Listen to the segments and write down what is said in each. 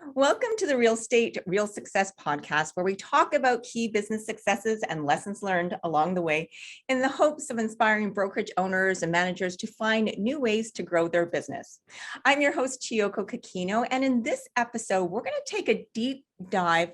Welcome to the Real Estate Real Success podcast, where we talk about key business successes and lessons learned along the way in the hopes of inspiring brokerage owners and managers to find new ways to grow their business. I'm your host, Chiyoko Kakino, and in this episode, we're going to take a deep dive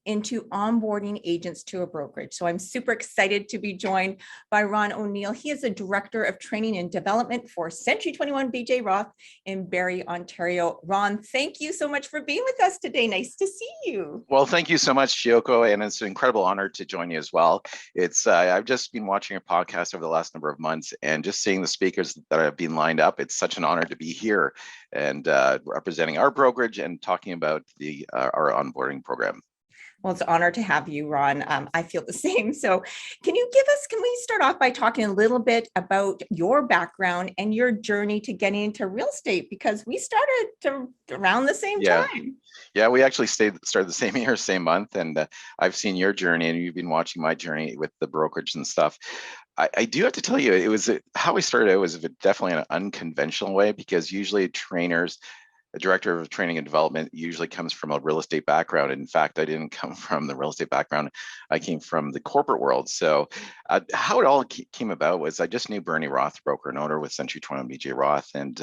into onboarding agents to a brokerage. So I'm super excited to be joined by Ron O'Neill. He is the Director of Training and Development for Century 21 BJ Roth in Barrie, Ontario. Ron, thank you so much for being with us today. Nice to see you. Well, thank you so much, Chiyoko, and it's an incredible honor to join you as well. It's I've just been watching your podcast over the last number of months, and just seeing the speakers that have been lined up. It's such an honor to be here and representing our brokerage and talking about our onboarding program. Well, it's an honor to have you, Ron. I feel the same. So can we start off by talking a little bit about your background and your journey to getting into real estate? Because we started around the same time. Yeah, we actually started the same year, same month. And I've seen your journey, and you've been watching my journey with the brokerage and stuff. I do have to tell you, how we started out was definitely an unconventional way, because usually a director of training and development usually comes from a real estate background. In fact, I didn't come from the real estate background. I came from the corporate world. So how it all came about was I just knew Bernie Roth, broker and owner with Century 21 BJ Roth. And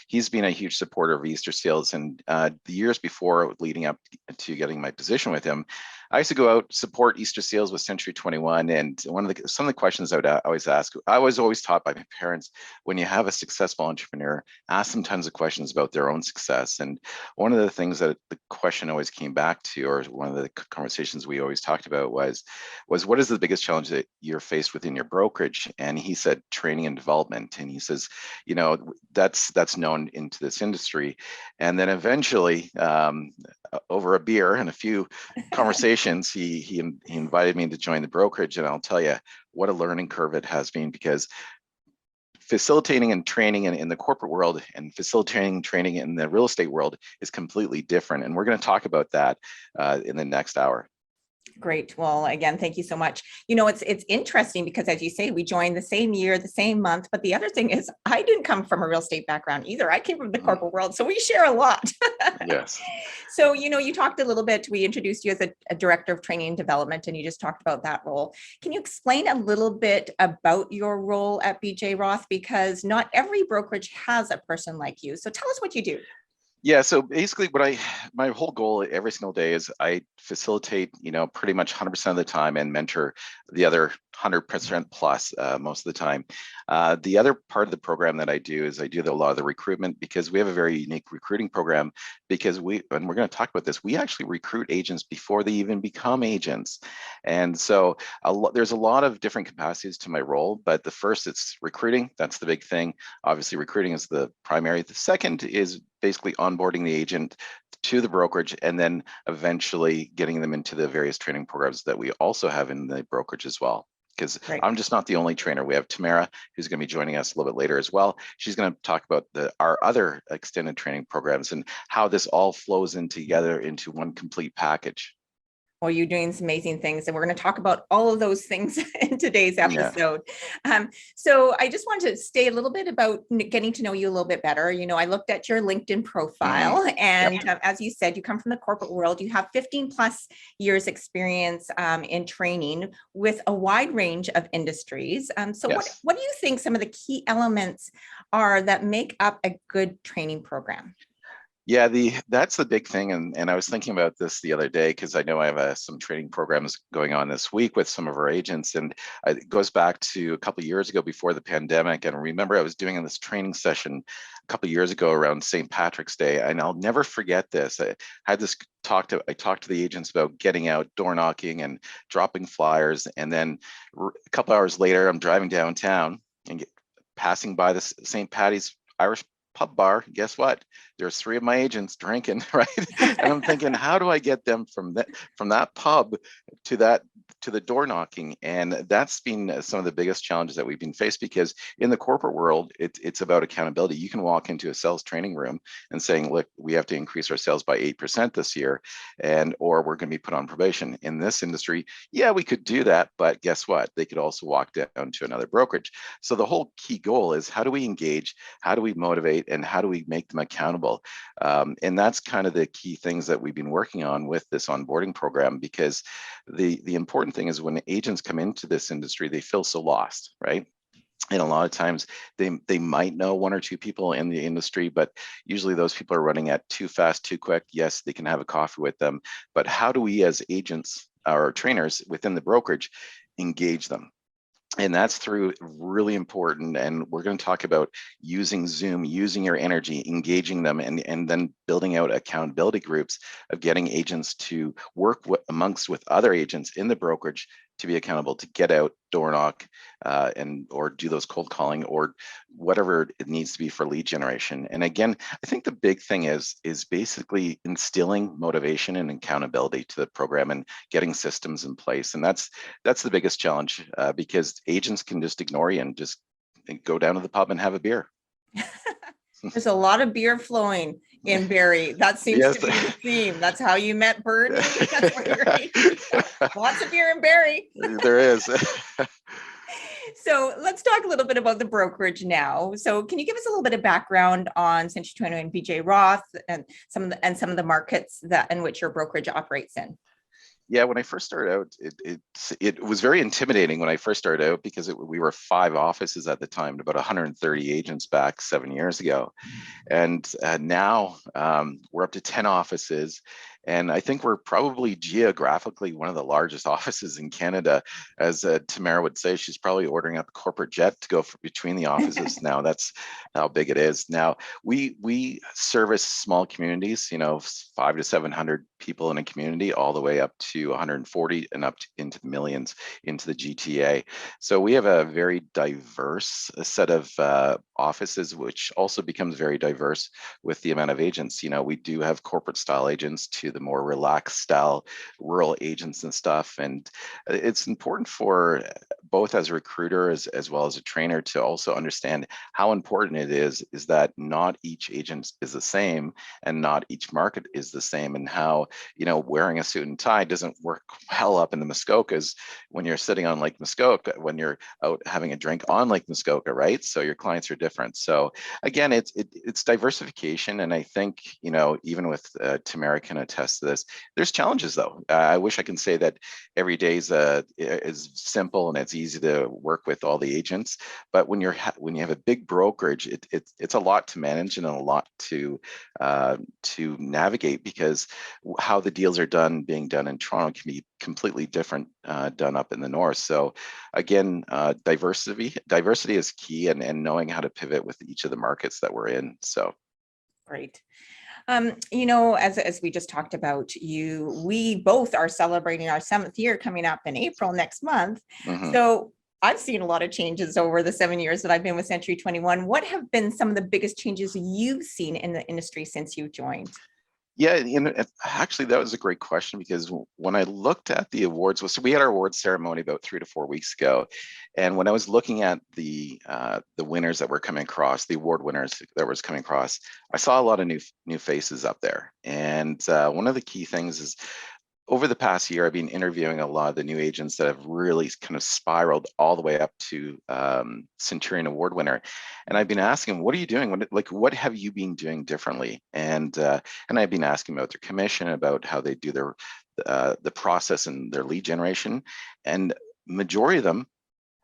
he's been a huge supporter of Easter Seals. And the years before, leading up to getting my position with him, I used to go out, support Easter Seals with Century 21. And some of the questions I would always ask, I was always taught by my parents, when you have a successful entrepreneur, ask them tons of questions about their own success. And one of the things that the question always came back to, or one of the conversations we always talked about was what is the biggest challenge that you're faced with in your brokerage? And he said, training and development. And he says, that's known into this industry. And then eventually, over a beer and a few conversations, he invited me to join the brokerage. And I'll tell you what a learning curve it has been, because facilitating and training in the corporate world and facilitating training in the real estate world is completely different. And we're going to talk about that in the next hour. Great. Well, again, thank you so much. It's interesting because, as you say, we joined the same year, the same month. But the other thing is, I didn't come from a real estate background either. I came from the corporate world. So we share a lot. Yes. So, you talked a little bit, we introduced you as a director of training and development, and you just talked about that role. Can you explain a little bit about your role at BJ Roth? Because not every brokerage has a person like you. So tell us what you do. Yeah, so basically my whole goal every single day is I facilitate, pretty much 100% of the time, and mentor the other 100% plus most of the time. The other part of the program that I do is I do a lot of the recruitment, because we have a very unique recruiting program, because and we're going to talk about this, we actually recruit agents before they even become agents. And so there's a lot of different capacities to my role, but the first, it's recruiting. That's the big thing. Obviously, recruiting is the primary. The second is basically onboarding the agent to the brokerage, and then eventually getting them into the various training programs that we also have in the brokerage as well. Because I'm just not the only trainer. We have Tamara, who's going to be joining us a little bit later as well. She's going to talk about our other extended training programs and how this all flows in together into one complete package. Well, you're doing some amazing things, and we're going to talk about all of those things in today's episode. Yeah. So I just wanted to stay a little bit about getting to know you a little bit better. I looked at your LinkedIn profile, and as you said, you come from the corporate world. You have 15 plus years experience in training with a wide range of industries. So what do you think some of the key elements are that make up a good training program? Yeah, that's the big thing. And I was thinking about this the other day, because I know I have some training programs going on this week with some of our agents. And it goes back to a couple of years ago before the pandemic. And I remember I was doing this training session a couple of years ago around St. Patrick's Day. And I'll never forget this. I talked to the agents about getting out, door knocking and dropping flyers. And then a couple hours later, I'm driving downtown and passing by the St. Patty's Irish pub bar. Guess what? There's 3 of my agents drinking, right? And I'm thinking, how do I get them from that pub to the door knocking? And that's been some of the biggest challenges that we've been faced, because in the corporate world, it's about accountability. You can walk into a sales training room and saying, look, we have to increase our sales by 8% this year, or we're going to be put on probation. In this industry, yeah, we could do that, but guess what? They could also walk down to another brokerage. So the whole key goal is, how do we engage? How do we motivate? And how do we make them accountable? And that's kind of the key things that we've been working on with this onboarding program, because the important thing is when agents come into this industry, they feel so lost, right? And a lot of times they might know one or two people in the industry, but usually those people are running at too fast, too quick. Yes, they can have a coffee with them, but how do we as agents or trainers within the brokerage engage them? And that's through really important. And we're going to talk about using Zoom, using your energy, engaging them, and then building out accountability groups of getting agents to work amongst with other agents in the brokerage to be accountable, to get out, door knock, or do those cold calling or whatever it needs to be for lead generation. And again, I think the big thing is basically instilling motivation and accountability to the program and getting systems in place. And that's the biggest challenge, because agents can just ignore you and just go down to the pub and have a beer. There's a lot of beer flowing in Barrie. That seems Yes. to be the theme. That's how you met Bernie. That's what you're lots of beer in Barrie. There is. So let's talk a little bit about the brokerage now. So can you give us a little bit of background on Century 21 and BJ Roth and some of the markets that in which your brokerage operates in? Yeah, when I first started out, it was very intimidating when I first started out, because we were 5 offices at the time, about 130 agents back 7 years ago. And now we're up to 10 offices. And I think we're probably geographically one of the largest offices in Canada. As Tamara would say, she's probably ordering up a corporate jet to go between the offices now. That's how big it is. Now, we service small communities, 500 to 700 people in a community, all the way up to 140 and up into the millions into the GTA. So we have a very diverse set of offices, which also becomes very diverse with the amount of agents. We do have corporate style agents to the more relaxed style rural agents and stuff. And it's important for both as a recruiter as well as a trainer to also understand how important it is that not each agent is the same and not each market is the same, and how, wearing a suit and tie doesn't work well up in the Muskokas when you're sitting on Lake Muskoka, when you're out having a drink on Lake Muskoka, right? So your clients are different. So again, it's diversification. And I think, even with Tamara can attest to this, there's challenges though. I wish I can say that every day is simple and it's easy to work with all the agents. But when you have a big brokerage, it's a lot to manage and a lot to navigate, because how the deals are being done in Toronto can be completely different done up in the north. So again, diversity is key, and knowing how to pivot with each of the markets that we're in. So great. As we just talked about, we both are celebrating our 7th year coming up in April next month. Mm-hmm. So I've seen a lot of changes over the 7 years that I've been with Century 21. What have been some of the biggest changes you've seen in the industry since you joined? Yeah, actually, that was a great question, because when I looked at the awards, so we had our awards ceremony about 3 to 4 weeks ago, and when I was looking at the winners that were coming across, the award winners that was coming across, I saw a lot of new faces up there. And one of the key things is, over the past year, I've been interviewing a lot of the new agents that have really kind of spiraled all the way up to Centurion Award winner. And I've been asking them, what are you doing? What have you been doing differently? And I've been asking about their commission, about how they do the process and their lead generation. And majority of them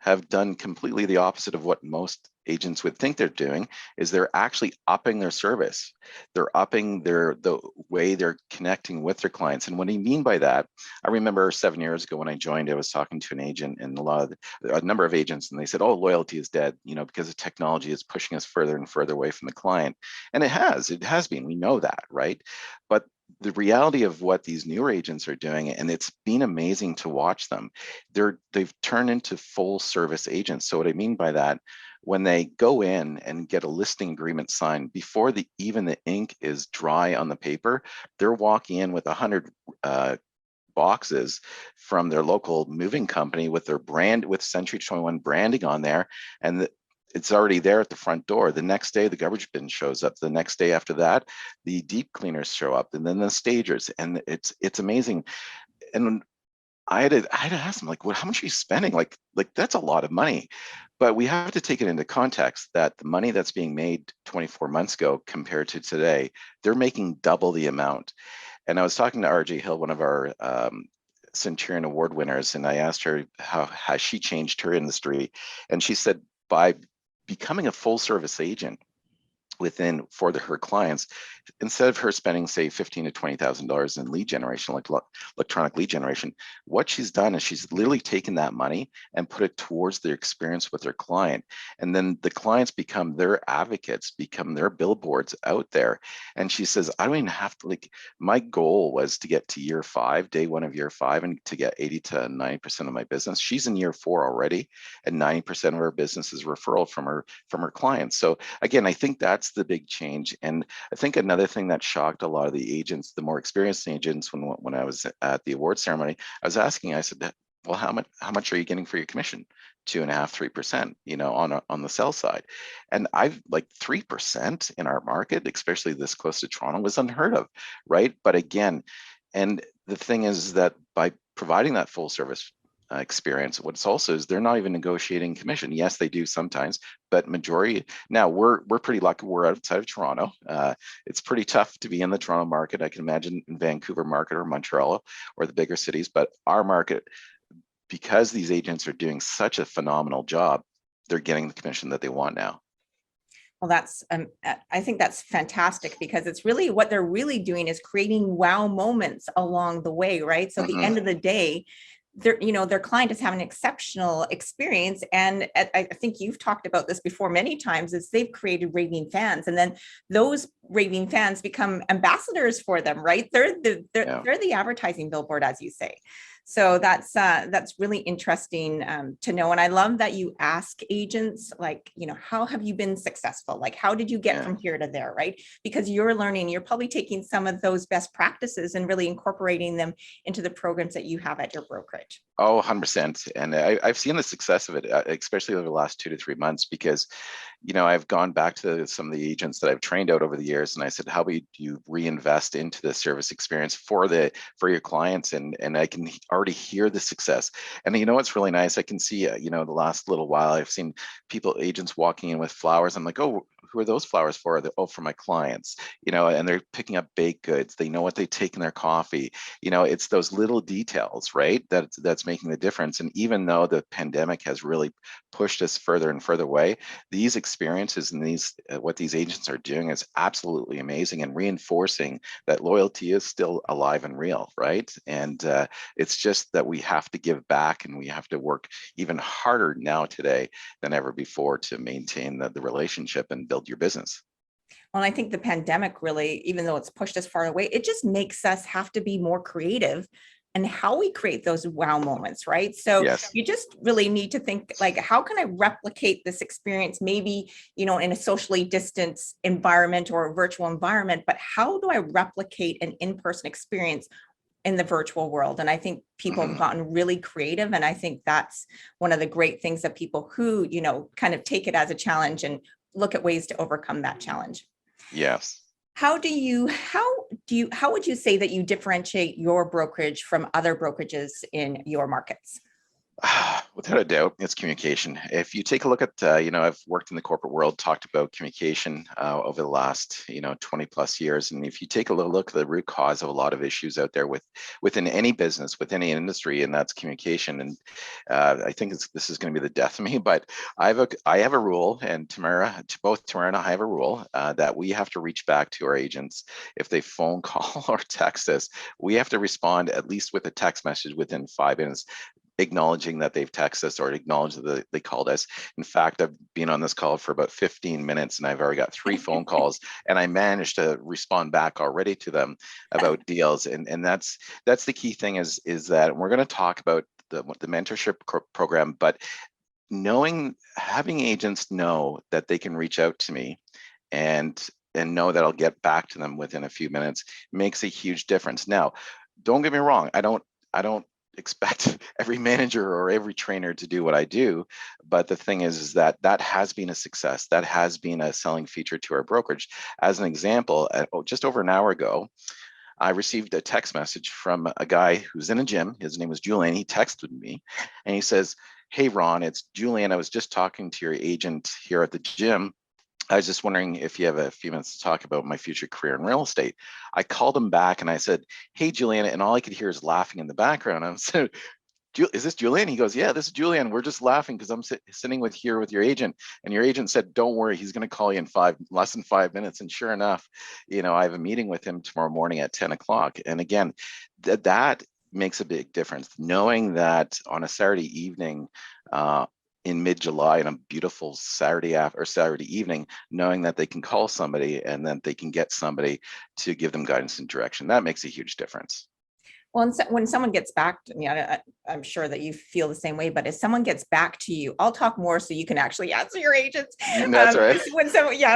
have done completely the opposite of what most agents would think they're doing. Is they're actually upping their service. They're upping the way they're connecting with their clients. And what I mean by that, I remember 7 years ago when I joined, I was talking to an agent and a number of agents, and they said, oh, loyalty is dead, because the technology is pushing us further and further away from the client. And it has been, we know that, right? But the reality of what these newer agents are doing, and it's been amazing to watch them, they've turned into full service agents. So what I mean by that, when they go in and get a listing agreement signed, before even the ink is dry on the paper, they're walking in with 100 boxes from their local moving company with their brand, with Century 21 branding on there, and it's already there at the front door. The next day, the garbage bin shows up. The next day after that, the deep cleaners show up, and then the stagers, and it's amazing. And I had to ask them, like, what, how much are you spending? Like that's a lot of money. But we have to take it into context that the money that's being made 24 months ago compared to today, they're making double the amount. And I was talking to RJ Hill, one of our Centurion Award winners, and I asked her how has she changed her industry, and she said by becoming a full service agent her clients, instead of her spending say $15,000 to $20,000 in lead generation, like electronic lead generation, what she's done is she's literally taken that money and put it towards their experience with their client, and then the clients become their advocates, become their billboards out there. And she says, I don't even have to, like, my goal was to get to year 5, day 1 of year 5, and to get 80 to 90% of my business. She's in year 4 already, and 90% of her business is referral from her clients. So again, I think that's the big change. And I think another thing that shocked a lot of the agents, the more experienced agents, when I was at the award ceremony, I was asking, I said, well, how much are you getting for your commission? 2.5%, 3%, on the sell side. And I've like 3% in our market, especially this close to Toronto, was unheard of, right? But again, and the thing is that by providing that full service experience, what's also is they're not even negotiating commission. Yes, they do sometimes, but majority now we're pretty lucky. We're outside of Toronto. It's pretty tough to be in the Toronto market. I can imagine in Vancouver market or Montreal or the bigger cities, but our market, because these agents are doing such a phenomenal job, they're getting the commission that they want now. Well, I think that's fantastic, because it's really what they're really doing is creating wow moments along the way, right? So at the end of the day, their client is having an exceptional experience. And I think you've talked about this before many times, is they've created raving fans, and then those raving fans become ambassadors for them, right? They're the advertising billboard, as you say. So that's really interesting to know. And I love that you ask agents, like, how have you been successful? Like, how did you get from here to there, right? Because you're learning, you're probably taking some of those best practices and really incorporating them into the programs that you have at your brokerage. Oh, 100%. And I've seen the success of it, especially over the last 2 to 3 months, because, I've gone back to some of the agents that I've trained out over the years, and I said, how about you reinvest into the service experience for your clients? And I can already hear the success. And what's really nice, I can see, the last little while, I've seen agents walking in with flowers. I'm like, oh, who are those flowers for? Oh, for my clients, and they're picking up baked goods. They know what they take in their coffee. It's those little details, right? That's making the difference. And even though the pandemic has really pushed us further and further away, these experiences and what these agents are doing is absolutely amazing, and reinforcing that loyalty is still alive and real, right? And it's just that we have to give back, and we have to work even harder now today than ever before to maintain the relationship and build your business. Well, I think the pandemic really, even though it's pushed us far away, it just makes us have to be more creative and how we create those wow moments, right? So Yes. You just really need to think, like, how can I replicate this experience, maybe, in a socially distanced environment or a virtual environment, but how do I replicate an in-person experience in the virtual world? And I think people have gotten really creative. And I think that's one of the great things that people who, kind of take it as a challenge and look at ways to overcome that challenge. Yes. How would you say that you differentiate your brokerage from other brokerages in your markets? Without a doubt, it's communication. If you take a look at, I've worked in the corporate world, talked about communication over the last, 20 plus years. And if you take a little look at the root cause of a lot of issues out there within any business, with any industry, and that's communication. And I think this is going to be the death of me, but I have a rule, and Tamara and I have a rule that we have to reach back to our agents. If they phone call or text us, we have to respond at least with a text message within 5 minutes, acknowledging that they've texted us or acknowledged that they called us. In fact, I've been on this call for about 15 minutes and I've already got 3 phone calls, and I managed to respond back already to them about deals. And that's the key thing is that we're going to talk about the mentorship program, but having agents know that they can reach out to me and know that I'll get back to them within a few minutes makes a huge difference. Now, don't get me wrong. I don't expect every manager or every trainer to do what I do. But the thing is that has been a success. That has been a selling feature to our brokerage. As an example, just over an hour ago, I received a text message from a guy who's in a gym. His name was Julian. He texted me and he says, "Hey, Ron, it's Julian. I was just talking to your agent here at the gym. I was just wondering if you have a few minutes to talk about my future career in real estate." I called him back and I said, "Hey, Julian," and all I could hear is laughing in the background. I said, "Is this Julian?" He goes, "Yeah, this is Julian. We're just laughing because I'm sitting with your agent, and your agent said, don't worry, he's going to call you in less than 5 minutes." And sure enough, I have a meeting with him tomorrow morning at 10 o'clock. And again, that makes a big difference. Knowing that on a Saturday evening, in mid-July, on a beautiful Saturday evening, knowing that they can call somebody and that they can get somebody to give them guidance and direction, that makes a huge difference. Well, and when someone gets back to me, I'm sure that you feel the same way, but if someone gets back to you, I'll talk more so you can actually answer your agents. That's right.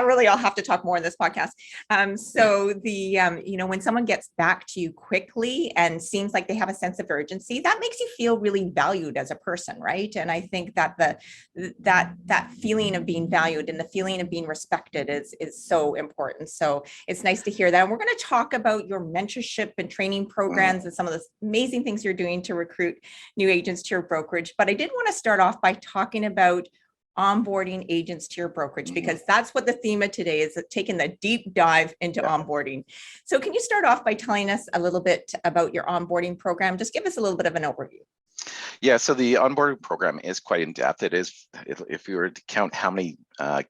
Really, I'll have to talk more in this podcast. When someone gets back to you quickly and seems like they have a sense of urgency, that makes you feel really valued as a person, right? And I think that that feeling of being valued and the feeling of being respected is so important. So it's nice to hear that. And we're going to talk about your mentorship and training programs and some of the amazing things you're doing to recruit new agents to your brokerage. But I did want to start off by talking about onboarding agents to your brokerage, because that's what the theme of today is, taking the deep dive into onboarding. So can you start off by telling us a little bit about your onboarding program? Just give us a little bit of an overview. Yeah, so the onboarding program is quite in depth. It is, if you were to count how many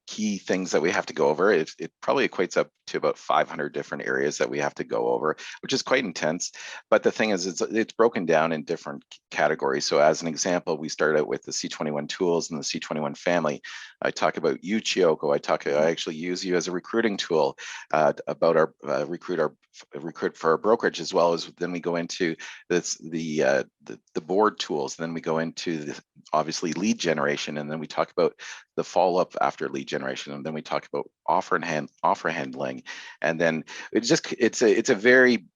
key things that we have to go over, it probably equates up to about 500 different areas that we have to go over, which is quite intense. But the thing is, it's broken down in different categories. So as an example, we start out with the C21 tools and the C21 family. I talk about you, Chiyoko. I actually use you as a recruiting tool about our recruit for our brokerage, as well as then we go into the board tools. Then we go into obviously lead generation, and then we talk about the follow-up after lead generation, and then we talk about offer handling, and then it's a very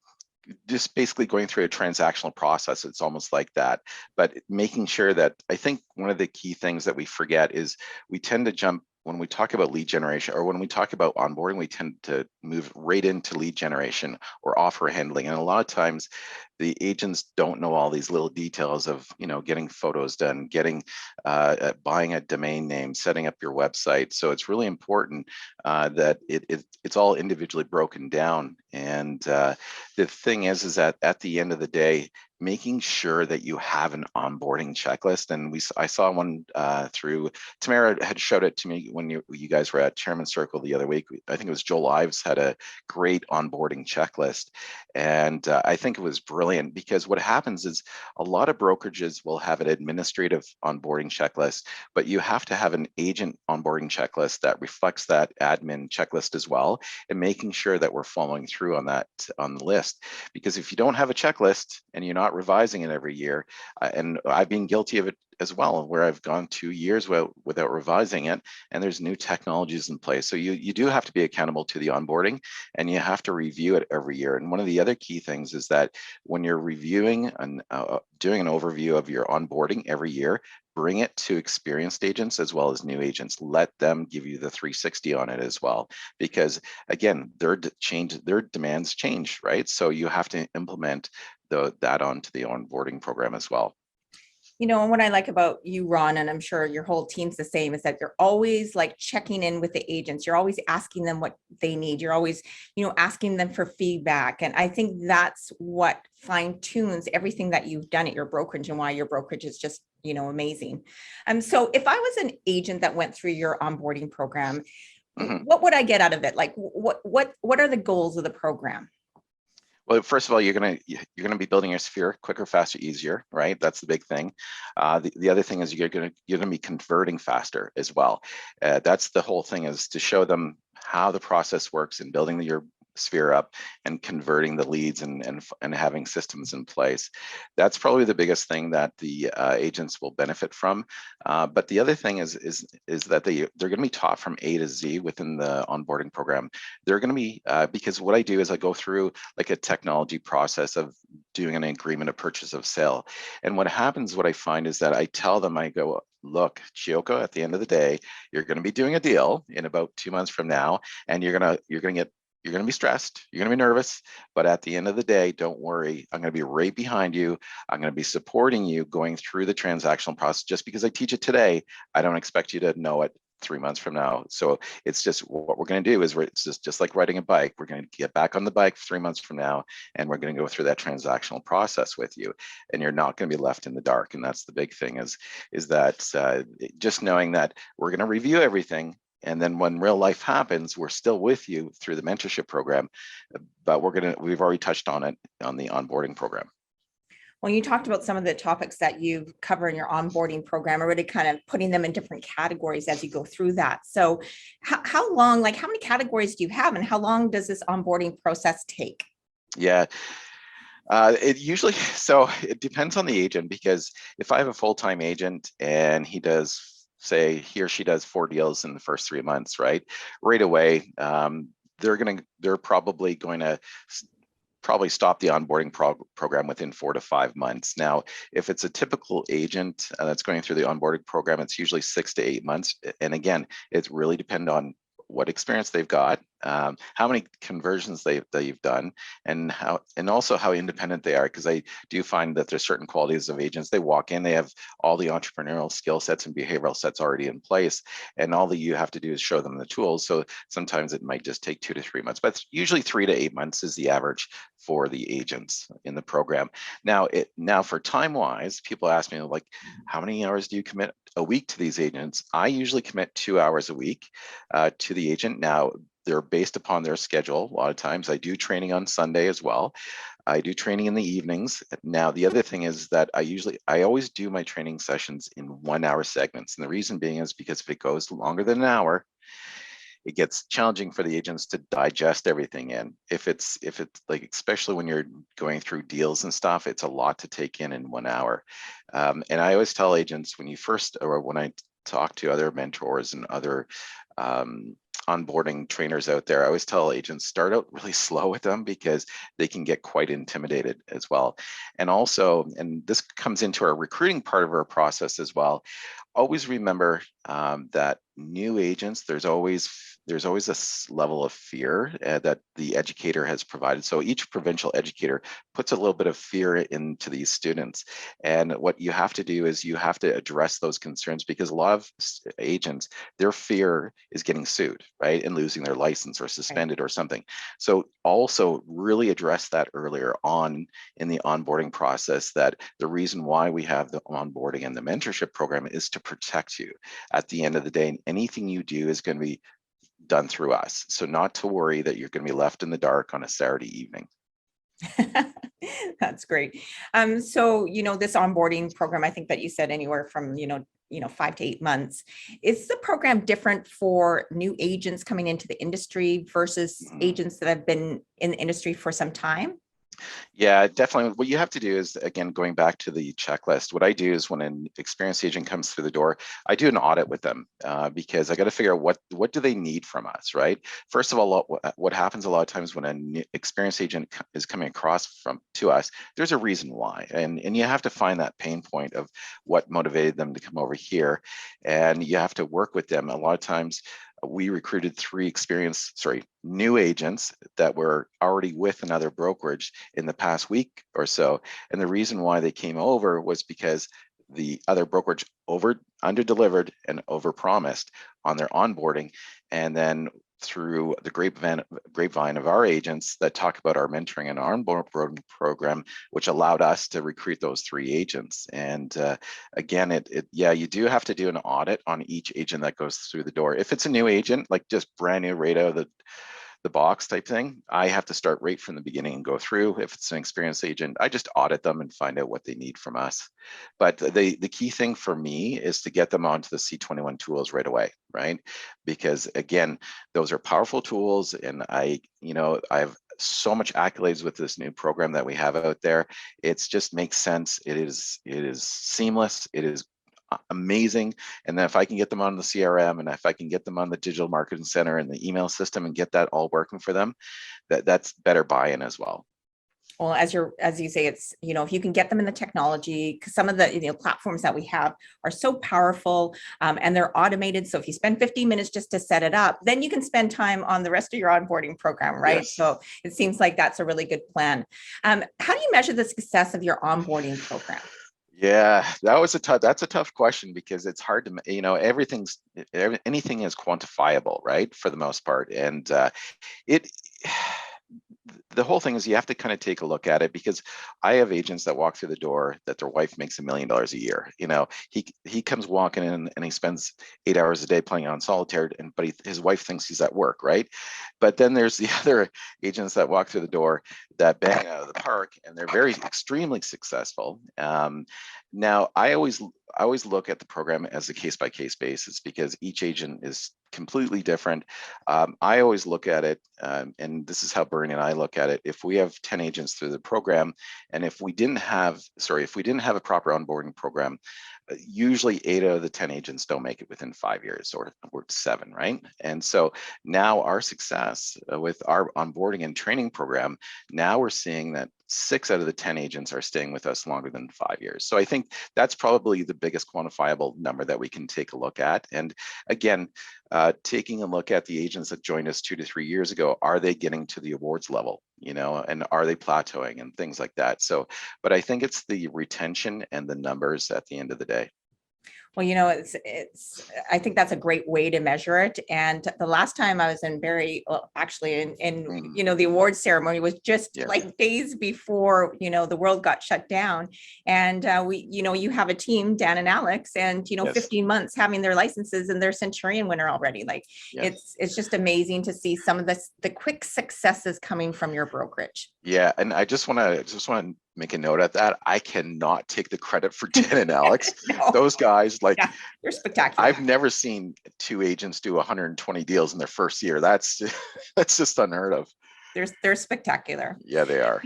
just basically going through a transactional process. It's almost like that, but making sure that, I think one of the key things that we forget is we tend to jump when we talk about lead generation, or when we talk about onboarding, we tend to move right into lead generation or offer handling. And a lot of times the agents don't know all these little details of, getting photos done, buying a domain name, setting up your website. So it's really important that it's all individually broken down. And the thing is that at the end of the day, making sure that you have an onboarding checklist. And I saw one through, Tamara had showed it to me when you guys were at Chairman Circle the other week. I think it was Joel Ives had a great onboarding checklist. And I think it was brilliant, because what happens is a lot of brokerages will have an administrative onboarding checklist, but you have to have an agent onboarding checklist that reflects that admin checklist as well, and making sure that we're following through on that on the list. Because if you don't have a checklist and you're not revising it every year, and I've been guilty of it as well, where I've gone 2 years without revising it, and there's new technologies in place. So you do have to be accountable to the onboarding, and you have to review it every year. And one of the other key things is that when you're reviewing and doing an overview of your onboarding every year, bring it to experienced agents as well as new agents. Let them give you the 360 on it as well, because again, their demands change, right? So you have to implement that onto the onboarding program as well. And what I like about you, Ron, and I'm sure your whole team's the same, is that you're always like checking in with the agents. You're always asking them what they need. You're always, asking them for feedback. And I think that's what fine tunes everything that you've done at your brokerage, and why your brokerage is just, amazing. So if I was an agent that went through your onboarding program, what would I get out of it? Like, what are the goals of the program? Well, first of all, you're gonna be building your sphere quicker, faster, easier, right? That's the big thing. The other thing is you're gonna be converting faster as well. That's the whole thing, is to show them how the process works in building your sphere up and converting the leads and having systems in place. That's probably the biggest thing that the agents will benefit from. But the other thing is that they're going to be taught from A to Z within the onboarding program. They're going to be because what I do is I go through like a technology process of doing an agreement of purchase of sale. And what happens, what I find is that I tell them, I go, look, Chiyoko, at the end of the day, you're going to be doing a deal in about 2 months from now, and you're going to get You're going to be stressed. You're going to be nervous. But at the end of the day, don't worry. I'm going to be right behind you. I'm going to be supporting you going through the transactional process. Just because I teach it today, I don't expect you to know it 3 months from now. So it's just what we're going to do is it's just like riding a bike. We're going to get back on the bike 3 months from now, and we're going to go through that transactional process with you. And you're not going to be left in the dark. And that's the big thing is that just knowing that we're going to review everything. And then when real life happens, we're still with you through the mentorship program, but we've already touched on it on the onboarding program. Well, you talked about some of the topics that you cover in your onboarding program, already kind of putting them in different categories as you go through that. So how long, like how many categories do you have and how long does this onboarding process take? Yeah. So it depends on the agent, because if I have a full-time agent and he or she does 4 deals in the first 3 months, right away, they're probably going to stop the onboarding program within 4 to 5 months. Now, if it's a typical agent that's going through the onboarding program, it's usually 6 to 8 months. And again, it's really depend on what experience they've got, how many conversions they've done, and also how independent they are. Because I do find that there's certain qualities of agents. They walk in, they have all the entrepreneurial skill sets and behavioral sets already in place, and all that you have to do is show them the tools. So sometimes it might just take 2 to 3 months, but usually 3 to 8 months is the average for the agents in the program. Now for time wise, people ask me, like, how many hours do you commit a week to these agents? I usually commit 2 hours a week to the agent. Now, they're based upon their schedule. A lot of times I do training on Sunday as well. I do training in the evenings. Now, the other thing is that I always do my training sessions in 1 hour segments. And the reason being is because if it goes longer than an hour, it gets challenging for the agents to digest everything in. If it's like, especially when you're going through deals and stuff, it's a lot to take in 1 hour. And I always tell agents when I talk to other mentors and other onboarding trainers out there, I always tell agents, start out really slow with them, because they can get quite intimidated as well. And also, and this comes into our recruiting part of our process as well, always remember that new agents, there's always a level of fear that the educator has provided. So each provincial educator puts a little bit of fear into these students. And what you have to do is you have to address those concerns, because a lot of agents, their fear is getting sued, right? And losing their license or suspended or something. So also really address that earlier on in the onboarding process, that the reason why we have the onboarding and the mentorship program is to protect you. At the end of the day, anything you do is going to be done through us. So not to worry that you're going to be left in the dark on a Saturday evening. That's great. So, this onboarding program, I think that you said anywhere from, 5 to 8 months. Is the program different for new agents coming into the industry versus agents that have been in the industry for some time? Yeah, definitely. What you have to do is, again, going back to the checklist, what I do is when an experienced agent comes through the door, I do an audit with them because I got to figure out what do they need from us, right? First of all, what happens a lot of times when an experienced agent is coming across to us, there's a reason why. And you have to find that pain point of what motivated them to come over here. And you have to work with them. A lot of times, we recruited 3 new agents that were already with another brokerage in the past week or so. And the reason why they came over was because the other brokerage under-delivered and over-promised on their onboarding. And then through the grapevine of our agents that talk about our mentoring and our onboarding program, which allowed us to recruit those 3 agents. And again, you do have to do an audit on each agent that goes through the door. If it's a new agent, like just brand new right out of the box type thing, I have to start right from the beginning and go through. If it's an experienced agent, I just audit them and find out what they need from us. But the key thing for me is to get them onto the C21 tools right away, right? Because again, those are powerful tools, and I have so much accolades with this new program that we have out there. It's just makes sense. It is seamless. It is amazing. And then if I can get them on the CRM, and if I can get them on the digital marketing center and the email system and get that all working for them, that's better buy-in as well. Well, as you say, it's, if you can get them in the technology, because some of the, platforms that we have are so powerful, and they're automated. So if you spend 15 minutes just to set it up, then you can spend time on the rest of your onboarding program, right? Yes. So it seems like that's a really good plan. How do you measure the success of your onboarding program? Yeah, that's a tough question because it's hard to, anything is quantifiable, right? For the most part. And it, the whole thing is you have to kind of take a look at it, because I have agents that walk through the door that their wife makes $1 million a year. He comes walking in and he spends 8 hours a day playing on solitaire, but his wife thinks he's at work, right? But then there's the other agents that walk through the door that bang out of the park, and they're very extremely successful. Now, I always look at the program as a case by case basis, because each agent is completely different. I always look at it, and this is how Bernie and I look at it. If we have 10 agents through the program, and if we didn't have a proper onboarding program, usually 8 out of the 10 agents don't make it within 5 years, or 7, right? And so now our success with our onboarding and training program, now we're seeing that 6 out of the 10 agents are staying with us longer than 5 years. So I think that's probably the biggest quantifiable number that we can take a look at. And again, taking a look at the agents that joined us 2 to 3 years ago, are they getting to the awards level, and are they plateauing and things like that? So, but I think it's the retention and the numbers at the end of the day. Well, I think that's a great way to measure it. And the last time I was in Barrie, well, actually the awards ceremony was just like days before, the world got shut down. And you have a team, Dan and Alex, and, 15 months having their licenses, and they're Centurion winner already. Like it's just amazing to see some of the quick successes coming from your brokerage. Yeah. And I just want to make a note of that. I cannot take the credit for Dan and Alex. No. Those guys, they're spectacular. I've never seen 2 agents do 120 deals in their first year. That's just unheard of. They're spectacular. Yeah, they are.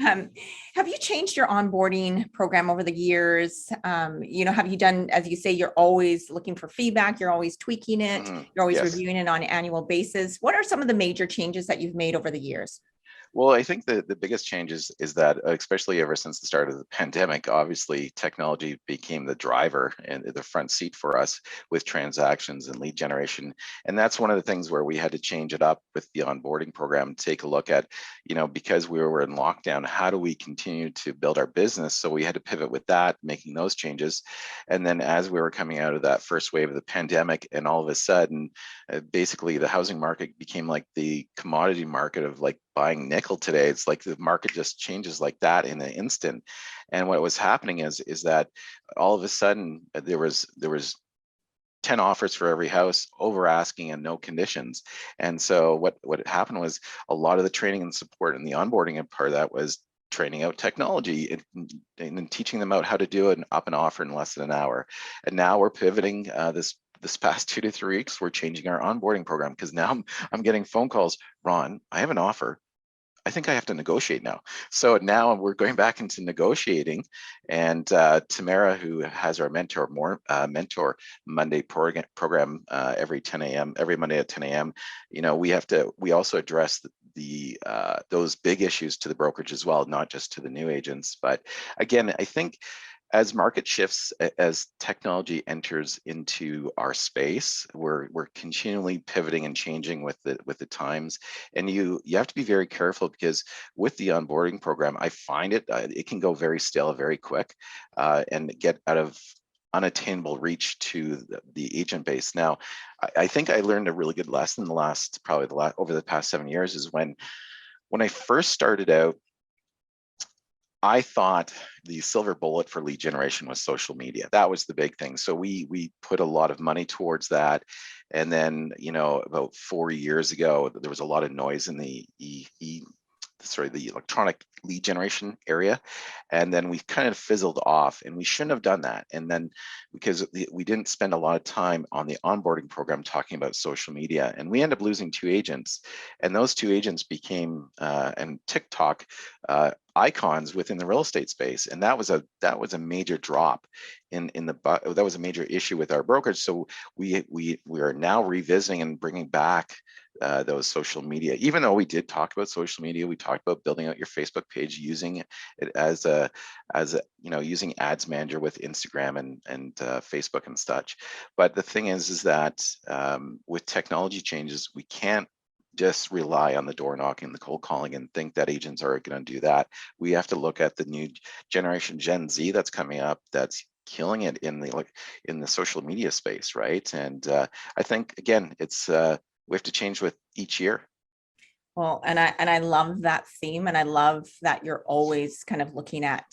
Have you changed your onboarding program over the years? Have you done, as you say, you're always looking for feedback, you're always tweaking it, you're always reviewing it on an annual basis. What are some of the major changes that you've made over the years? Well, I think the biggest change is that, especially ever since the start of the pandemic, obviously technology became the driver and the front seat for us with transactions and lead generation. And that's one of the things where we had to change it up with the onboarding program, take a look at, because we were in lockdown, how do we continue to build our business? So we had to pivot with that, making those changes. And then as we were coming out of that first wave of the pandemic, and all of a sudden, basically the housing market became like the commodity market of like buying nickel today. It's like the market just changes like that in an instant. And what was happening is that all of a sudden there was 10 offers for every house, over asking and no conditions. And so what happened was a lot of the training and support and the onboarding and part of that was training out technology and teaching them out how to do an offer in less than an hour. And now we're pivoting this past 2 to 3 weeks, we're changing our onboarding program, because now I'm getting phone calls. Ron, I have an offer. I think I have to negotiate now. So now we're going back into negotiating, and Tamara, who has our mentor Monday program every Monday at 10 a.m. We also address those big issues to the brokerage as well, not just to the new agents. But again, I think as market shifts, as technology enters into our space, we're continually pivoting and changing with the times. And you have to be very careful, because with the onboarding program, I find it can go very stale very quick, and get out of unattainable reach to the agent base. Now, I think I learned a really good lesson over the past 7 years, is when I first started out, I thought the silver bullet for lead generation was social media. That was the big thing. So we put a lot of money towards that. And then, about 4 years ago, there was a lot of noise in the the electronic lead generation area. And then we kind of fizzled off, and we shouldn't have done that. And then because we didn't spend a lot of time on the onboarding program talking about social media, and we ended up losing 2 agents, and those 2 agents became and TikTok icons within the real estate space. And that was a major drop that was a major issue with our brokerage. So we are now revisiting and bringing back those social media. Even though we did talk about social media, we talked about building out your Facebook page, using it as a using Ads Manager with Instagram and Facebook and such. But the thing is that with technology changes, we can't just rely on the door knocking, the cold calling, and think that agents are going to do that. We have to look at the new generation, Gen Z, that's coming up, that's killing it in the social media space, right? And I think again, it's we have to change with each year. Well, and I love that theme, and I love that you're always kind of looking at,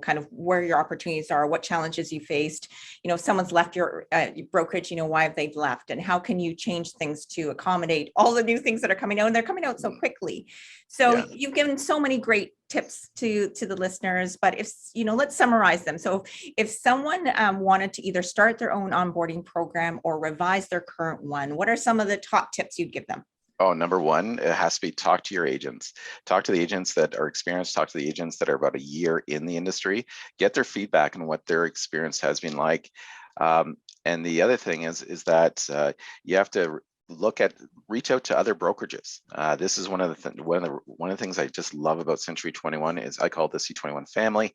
kind of where your opportunities are, what challenges you faced. If someone's left your brokerage, why have they left, and how can you change things to accommodate all the new things that are coming out, and they're coming out so quickly. So you've given so many great tips to the listeners, but if let's summarize them. So if someone wanted to either start their own onboarding program or revise their current one, what are some of the top tips you'd give them? Oh, number one, it has to be talk to your agents. Talk to the agents that are experienced, talk to the agents that are about a year in the industry, get their feedback on what their experience has been like. And the other thing is that you have to reach out to other brokerages. This is one of the things I just love about Century 21 is I call it the C21 family.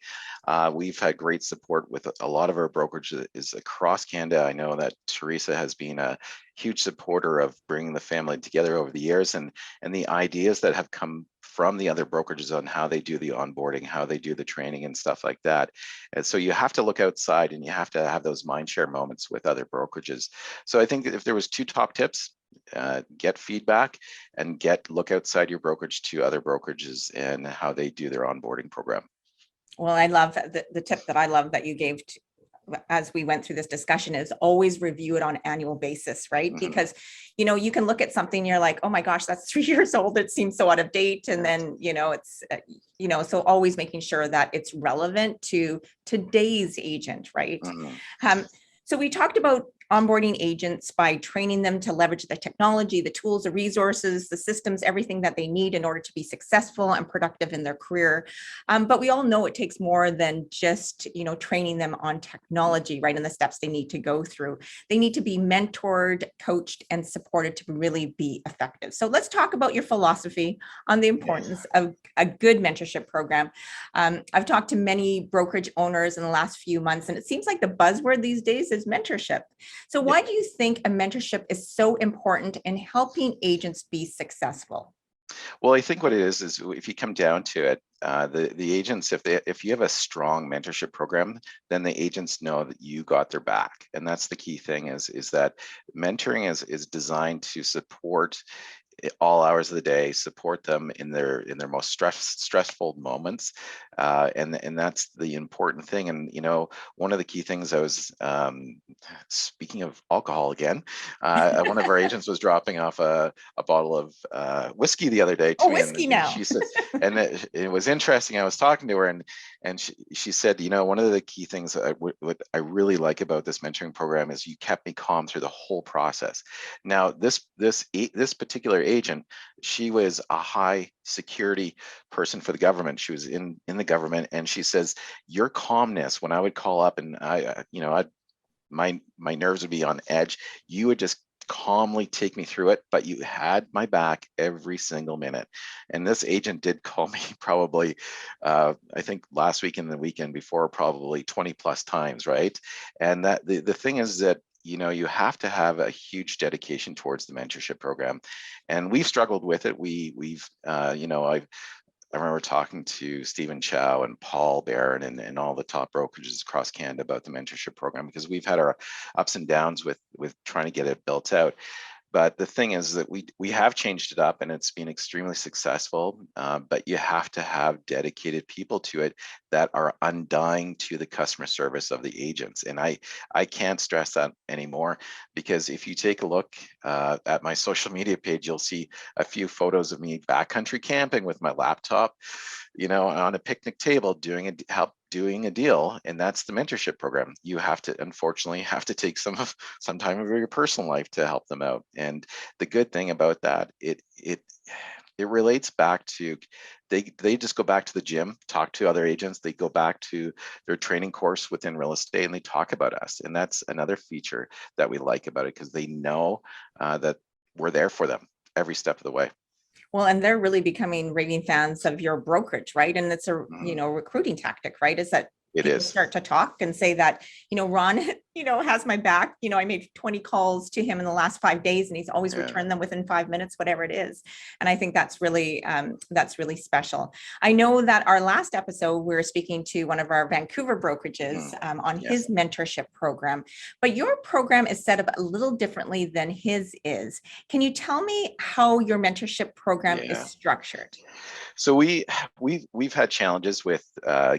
We've had great support with a lot of our brokerages across Canada. I know that Teresa has been a huge supporter of bringing the family together over the years, and the ideas that have come from the other brokerages on how they do the onboarding, how they do the training and stuff like that. And so you have to look outside, and you have to have those mind share moments with other brokerages. So I think if there was two top tips, get feedback and look outside your brokerage to other brokerages and how they do their onboarding program. Well, I love the tip that I love that you gave as we went through this discussion is always review it on an annual basis, right? Mm-hmm. Because, you can look at something, you're like, oh my gosh, that's 3 years old. It seems so out of date. And then, it's, so always making sure that it's relevant to today's agent, right? Mm-hmm. So we talked about onboarding agents by training them to leverage the technology, the tools, the resources, the systems, everything that they need in order to be successful and productive in their career. But we all know it takes more than just, training them on technology, right? And the steps they need to go through. They need to be mentored, coached, and supported to really be effective. So let's talk about your philosophy on the importance of a good mentorship program. I've talked to many brokerage owners in the last few months, and it seems like the buzzword these days is mentorship. So why do you think a mentorship is so important in helping agents be successful? Well, I think what it is if you come down to it, the agents, if you have a strong mentorship program, then the agents know that you got their back, and that's the key thing. Is that mentoring is designed to support all hours of the day, support them in their most stressful moments, and that's the important thing. And one of the key things I was speaking of alcohol again, one of our agents was dropping off a bottle of whiskey the other day to me, whiskey now. She said, and it was interesting. I was talking to her, and she said, one of the key things what I really like about this mentoring program is you kept me calm through the whole process. Now, this particular agent, she was a high security person for the government. She was in the government, and she says, your calmness when I would call up and my nerves would be on edge, you would just calmly take me through it, but you had my back every single minute. And this agent did call me probably, I think last week and the weekend before, probably 20 plus times, right? And that the thing is that you have to have a huge dedication towards the mentorship program, and we've struggled with it. I remember talking to Stephen Chow and Paul Barron and all the top brokerages across Canada about the mentorship program, because we've had our ups and downs with trying to get it built out. But the thing is that we have changed it up, and it's been extremely successful. But you have to have dedicated people to it that are undying to the customer service of the agents. And I can't stress that anymore, because if you take a look at my social media page, you'll see a few photos of me backcountry camping with my laptop, on a picnic table doing a deal, and that's the mentorship program. You have to, unfortunately, take some time of your personal life to help them out. And the good thing about that, it relates back to they just go back to the gym, talk to other agents, they go back to their training course within real estate, and they talk about us. And that's another feature that we like about it, because they know that we're there for them. every step of the way. Well, and they're really becoming raving fans of your brokerage, right? And it's a, Mhm. recruiting tactic, right? Is that It people is. start to talk and say that, Ron, has my back. I made 20 calls to him in the last 5 days and he's always Yeah. returned them within 5 minutes, whatever it is. And I think that's really special. I know that our last episode, we were speaking to one of our Vancouver brokerages on Yes. his mentorship program, but your program is set up a little differently than his is. Can you tell me how your mentorship program is Yeah. structured? So we've had challenges with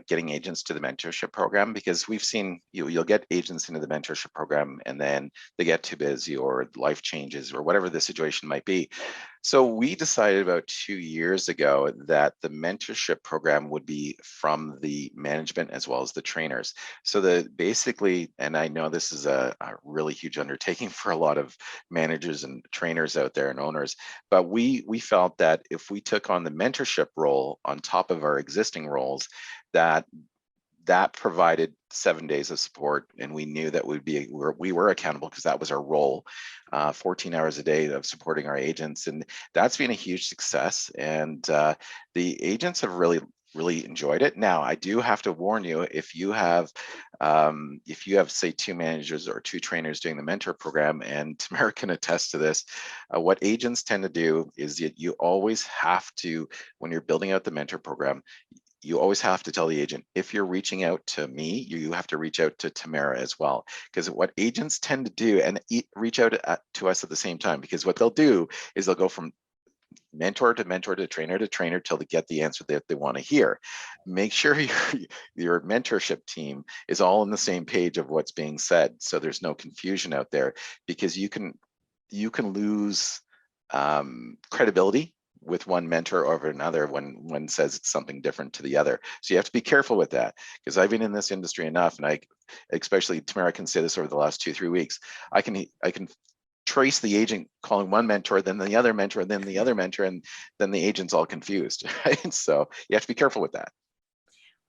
getting agents to the mentorship program, because we've seen you'll get agents into the mentorship program and then they get too busy or life changes or whatever the situation might be. So we decided about 2 years ago that the mentorship program would be from the management as well as the trainers. So that basically, and I know this is a really huge undertaking for a lot of managers and trainers out there and owners, but we felt that if we took on the mentorship role on top of our existing roles, that provided 7 days of support, and we knew that we were accountable because that was our role, 14 hours a day of supporting our agents, and that's been a huge success. And the agents have really enjoyed it. Now, I do have to warn you, if you have say 2 managers or 2 trainers doing the mentor program, and Tamara can attest to this, what agents tend to do is that you always have to, when you're building out the mentor program, you always have to tell the agent, if you're reaching out to me, you have to reach out to Tamara as well. Because what agents tend to do, and reach out to us at the same time, because what they'll do is they'll go from mentor to trainer till they get the answer that they want to hear. Make sure your mentorship team is all on the same page of what's being said, so there's no confusion out there, because you can lose credibility with one mentor over another when one says it's something different to the other. So you have to be careful with that, because I've been in this industry enough, and especially Tamara can say this over the last 2-3 weeks, I can trace the agent calling one mentor, then the other mentor, and then the other mentor, and then the agent's all confused, right? So you have to be careful with that.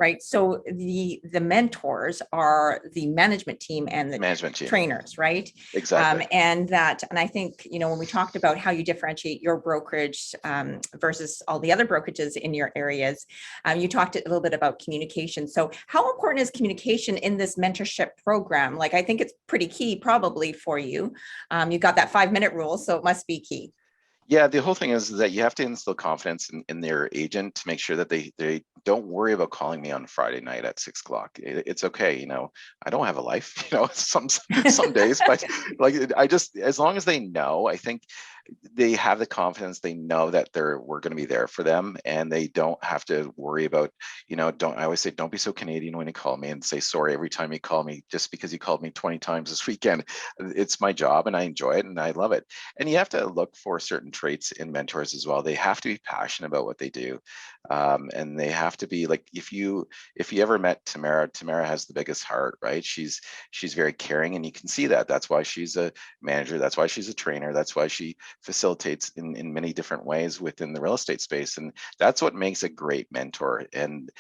Right. So the mentors are the management team and the Management team. trainers, right? Exactly. And I think, when we talked about how you differentiate your brokerage versus all the other brokerages in your areas, you talked a little bit about communication. So how important is communication in this mentorship program? Like, I think it's pretty key probably for you. You've got that 5-minute rule, so it must be key. Yeah, the whole thing is that you have to instill confidence in their agent to make sure that they don't worry about calling me on Friday night at 6 o'clock. It's okay, I don't have a life, some days, but like as long as they know, I think they have the confidence, they know that we're going to be there for them, and they don't have to worry about, I always say, don't be so Canadian when you call me and say sorry every time you call me just because you called me 20 times this weekend. It's my job and I enjoy it and I love it. And you have to look for certain traits in mentors as well. They have to be passionate about what they do. And they have to be like, if you ever met Tamara has the biggest heart, right? She's very caring, and you can see that. That's why she's a manager. That's why she's a trainer. That's why she facilitates in many different ways within the real estate space. And that's what makes a great mentor. And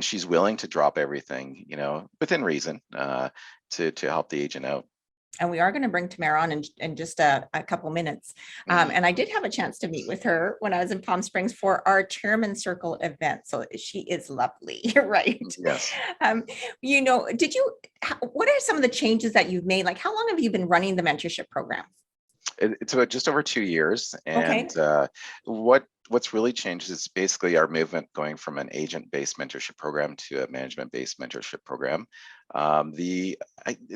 she's willing to drop everything, within reason, to help the agent out. And we are going to bring Tamara on in just a couple minutes. And I did have a chance to meet with her when I was in Palm Springs for our Chairman Circle event. So she is lovely, right? Yes. What are some of the changes that you've made? Like, how long have you been running the mentorship program? It's about just over 2 years. Okay. And what's really changed is basically our movement going from an agent-based mentorship program to a management-based mentorship program.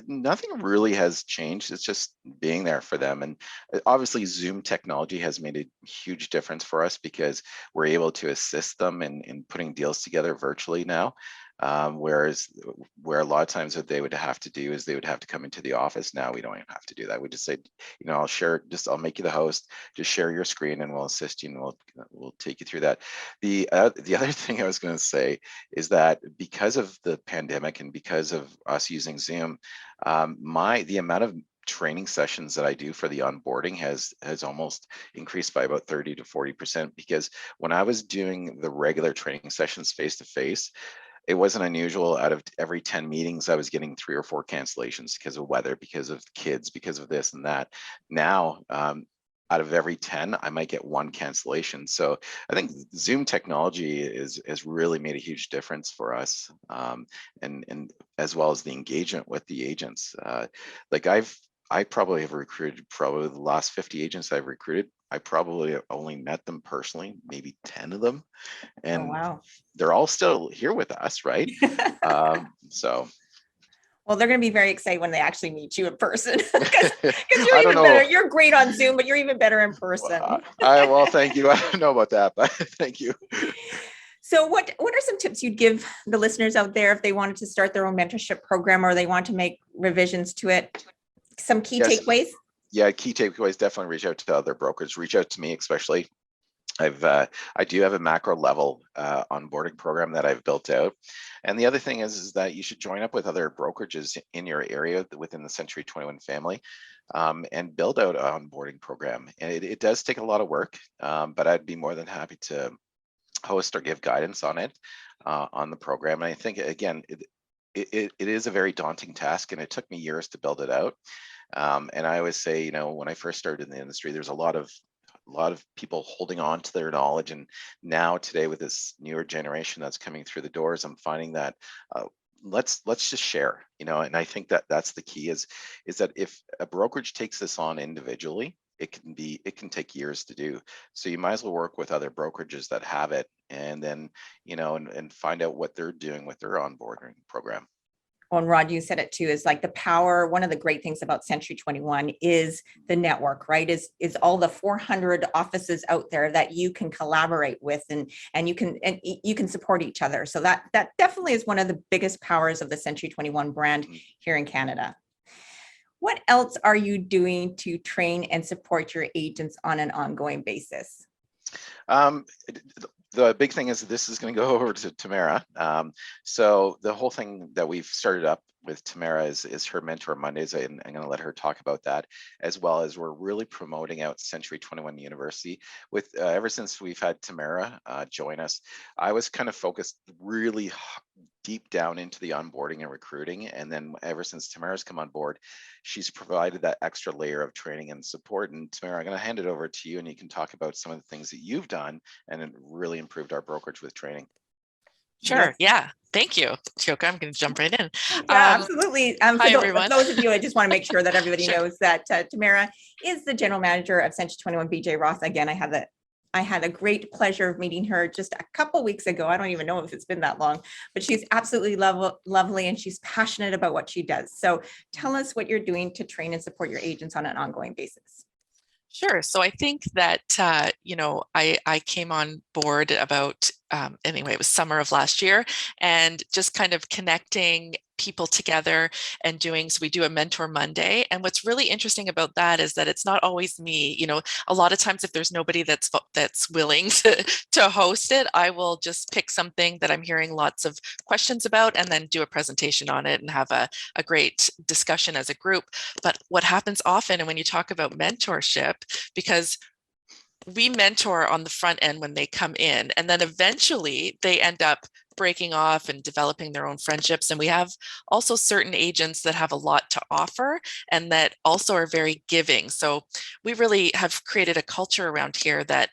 Nothing really has changed. It's just being there for them. And obviously Zoom technology has made a huge difference for us, because we're able to assist them in putting deals together virtually now. Whereas where a lot of times what they would have to do is they would have to come into the office. Now we don't even have to do that. We just say, I'll make you the host, just share your screen and we'll assist you, and we'll take you through that. The other thing I was going to say is that because of the pandemic and because of us using Zoom, the amount of training sessions that I do for the onboarding has almost increased by about 30 to 40%, because when I was doing the regular training sessions face to face, it wasn't unusual. Out of every 10 meetings, I was getting 3 or 4 cancellations because of weather, because of kids, because of this and that. Now, out of every 10, I might get one cancellation. So I think Zoom technology has really made a huge difference for us, and as well as the engagement with the agents. Like I probably have recruited probably the last 50 agents I've recruited. I probably have only met them personally, maybe 10 of them, Oh, and wow. they're all still here with us, right? So Well, they're going to be very excited when they actually meet you in person because you're I don't even better. know. You're great on Zoom, but you're even better in person. Well, thank you. I don't know about that, but thank you. So what are some tips you'd give the listeners out there if they wanted to start their own mentorship program or they want to make revisions to it? Some key Yes. takeaways? Yeah, key takeaways, definitely reach out to other brokers, reach out to me, especially. I do have a macro level onboarding program that I've built out. And the other thing is that you should join up with other brokerages in your area within the Century 21 family, and build out an onboarding program. And it does take a lot of work, but I'd be more than happy to host or give guidance on it, on the program. And I think, again, it is a very daunting task, and it took me years to build it out. And I always say, when I first started in the industry, there's a lot of people holding on to their knowledge, and now today with this newer generation that's coming through the doors, I'm finding that let's just share, and I think that that's the key is that if a brokerage takes this on individually, it can take years to do. So you might as well work with other brokerages that have it, and then and find out what they're doing with their onboarding program. And Rod, you said it too, is like the power. One of the great things about Century 21 is the network, right? Is all the 400 offices out there that you can collaborate with, and you can support each other. So that definitely is one of the biggest powers of the Century 21 brand here in Canada. What else are you doing to train and support your agents on an ongoing basis? Um, the big thing is this is going to go over to Tamara. So the whole thing that we've started up with Tamara is her Mentor Mondays, and I'm going to let her talk about that, as well as we're really promoting out Century 21 University. With ever since we've had Tamara join us, I was kind of focused really deep down into the onboarding and recruiting, and then ever since Tamara's come on board, she's provided that extra layer of training and support. And Tamara, I'm going to hand it over to you, and you can talk about some of the things that you've done and it really improved our brokerage with training. Sure. Yes. Yeah. Thank you, Choka. I'm going to jump right in. Yeah, absolutely. Hi, everyone. For those of you, I just want to make sure that everybody knows that Tamara is the general manager of Century 21 BJ Roth. Again, I had a great pleasure of meeting her just a couple weeks ago. I don't even know if it's been that long, but she's absolutely lovely, and she's passionate about what she does. So tell us what you're doing to train and support your agents on an ongoing basis. Sure. So I think that, I came on board about, anyway, it was summer of last year, and just kind of connecting people together and so we do a Mentor Monday. And what's really interesting about that is that it's not always me. A lot of times if there's nobody that's willing to host it, I will just pick something that I'm hearing lots of questions about and then do a presentation on it and have a great discussion as a group. But what happens often, and when you talk about mentorship, because we mentor on the front end when they come in, and then eventually they end up breaking off and developing their own friendships. And we have also certain agents that have a lot to offer and that also are very giving. So we really have created a culture around here that,